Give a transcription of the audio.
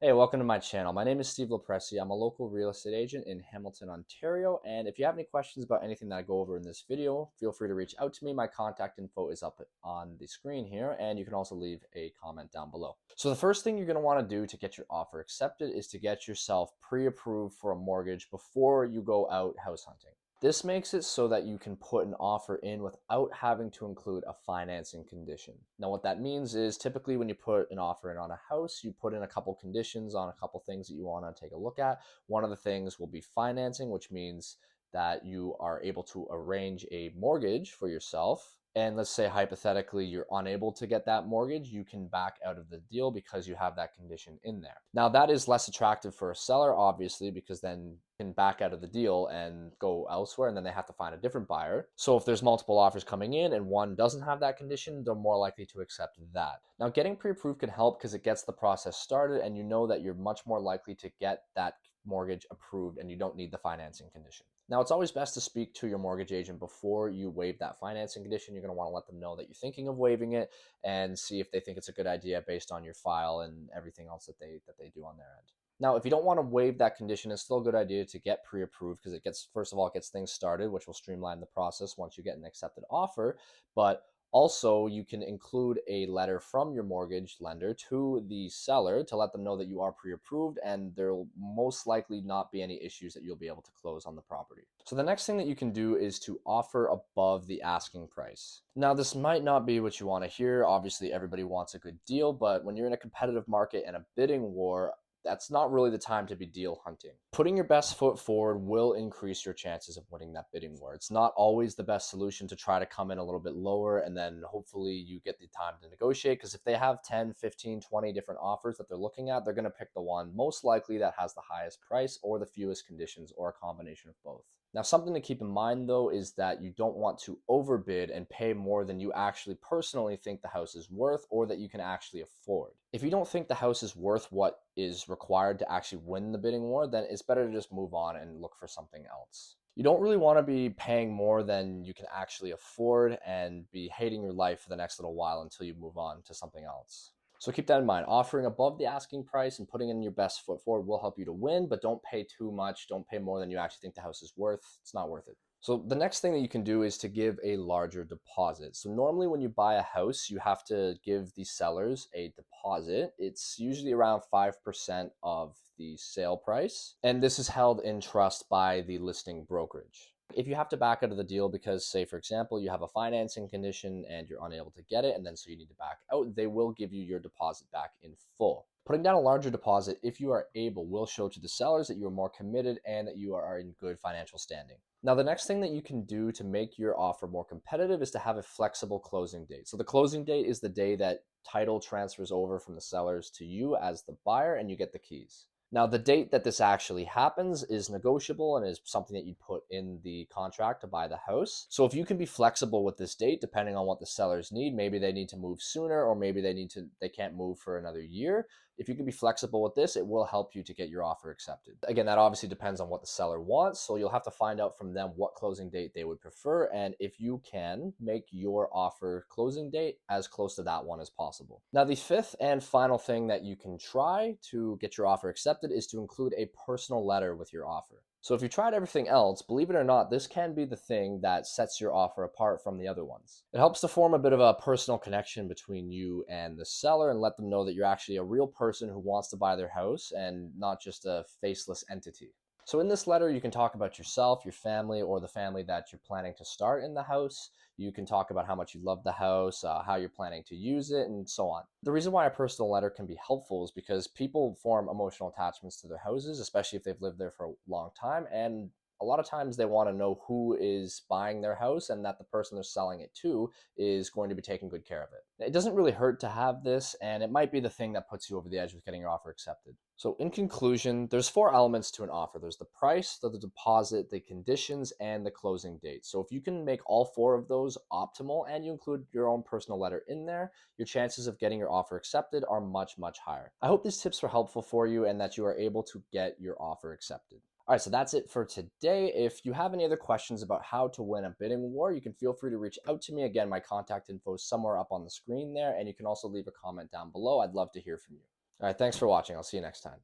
Hey, welcome to my channel. My name is Steve LoPresti. I'm a local real estate agent in Hamilton, Ontario. And if you have any questions about anything that I go over in this video, feel free to reach out to me. My contact info is up on the screen here, and you can also leave a comment down below. So the first thing you're going to want to do to get your offer accepted is to get yourself pre-approved for a mortgage before you go out house hunting. This makes it so that you can put an offer in without having to include a financing condition. Now, what that means is typically when you put an offer in on a house, you put in a couple conditions on a couple things that you want to take a look at. One of the things will be financing, which means that you are able to arrange a mortgage for yourself. And let's say hypothetically you're unable to get that mortgage, you can back out of the deal because you have that condition in there. Now that is less attractive for a seller, obviously, because then you can back out of the deal and go elsewhere, and then they have to find a different buyer. So if there's multiple offers coming in and one doesn't have that condition, they're more likely to accept that. Now getting pre-approved can help because it gets the process started, and you know that you're much more likely to get that mortgage approved and you don't need the financing condition. Now, it's always best to speak to your mortgage agent before you waive that financing condition. You're going to want to let them know that you're thinking of waiving it and see if they think it's a good idea based on your file and everything else that they do on their end. Now, if you don't want to waive that condition, it's still a good idea to get pre-approved because first of all, it gets things started, which will streamline the process once you get an accepted offer. But also, you can include a letter from your mortgage lender to the seller to let them know that you are pre-approved and there will most likely not be any issues that you'll be able to close on the property. So the next thing that you can do is to offer above the asking price. Now, this might not be what you want to hear. Obviously, everybody wants a good deal, but when you're in a competitive market and a bidding war, that's not really the time to be deal hunting. Putting your best foot forward will increase your chances of winning that bidding war. It's not always the best solution to try to come in a little bit lower and then hopefully you get the time to negotiate, because if they have 10, 15, 20 different offers that they're looking at, they're going to pick the one most likely that has the highest price or the fewest conditions or a combination of both. Now, something to keep in mind, though, is that you don't want to overbid and pay more than you actually personally think the house is worth or that you can actually afford. If you don't think the house is worth what is required to actually win the bidding war, then it's better to just move on and look for something else. You don't really want to be paying more than you can actually afford and be hating your life for the next little while until you move on to something else. So keep that in mind. Offering above the asking price and putting in your best foot forward will help you to win, but don't pay too much. Don't pay more than you actually think the house is worth. It's not worth it. So the next thing that you can do is to give a larger deposit. So normally when you buy a house, you have to give the sellers a deposit. It's usually around 5% of the sale price, and this is held in trust by the listing brokerage. If you have to back out of the deal because, say, for example, you have a financing condition and you're unable to get it, and then so you need to back out, they will give you your deposit back in full. Putting down a larger deposit, if you are able, will show to the sellers that you are more committed and that you are in good financial standing. Now, the next thing that you can do to make your offer more competitive is to have a flexible closing date. So the closing date is the day that title transfers over from the sellers to you as the buyer and you get the keys. Now, the date that this actually happens is negotiable and is something that you put in the contract to buy the house. So if you can be flexible with this date, depending on what the sellers need, maybe they need to move sooner or maybe they can't move for another year. If you can be flexible with this, it will help you to get your offer accepted. Again, that obviously depends on what the seller wants. So you'll have to find out from them what closing date they would prefer. And if you can, make your offer closing date as close to that one as possible. Now, the fifth and final thing that you can try to get your offer accepted is to include a personal letter with your offer. So if you tried everything else, believe it or not, this can be the thing that sets your offer apart from the other ones. It helps to form a bit of a personal connection between you and the seller and let them know that you're actually a real person who wants to buy their house and not just a faceless entity. So in this letter, you can talk about yourself, your family, or the family that you're planning to start in the house. You can talk about how much you love the house, how you're planning to use it, and so on. The reason why a personal letter can be helpful is because people form emotional attachments to their houses, especially if they've lived there for a long time. And a lot of times they want to know who is buying their house and that the person they're selling it to is going to be taking good care of it. It doesn't really hurt to have this, and it might be the thing that puts you over the edge with getting your offer accepted. So in conclusion, there's 4 elements to an offer. There's the price, the deposit, the conditions, and the closing date. So if you can make all 4 of those optimal and you include your own personal letter in there, your chances of getting your offer accepted are much, much higher. I hope these tips were helpful for you and that you are able to get your offer accepted. All right, so that's it for today. If you have any other questions about how to win a bidding war, you can feel free to reach out to me. Again, my contact info is somewhere up on the screen there, and you can also leave a comment down below. I'd love to hear from you. All right, thanks for watching. I'll see you next time.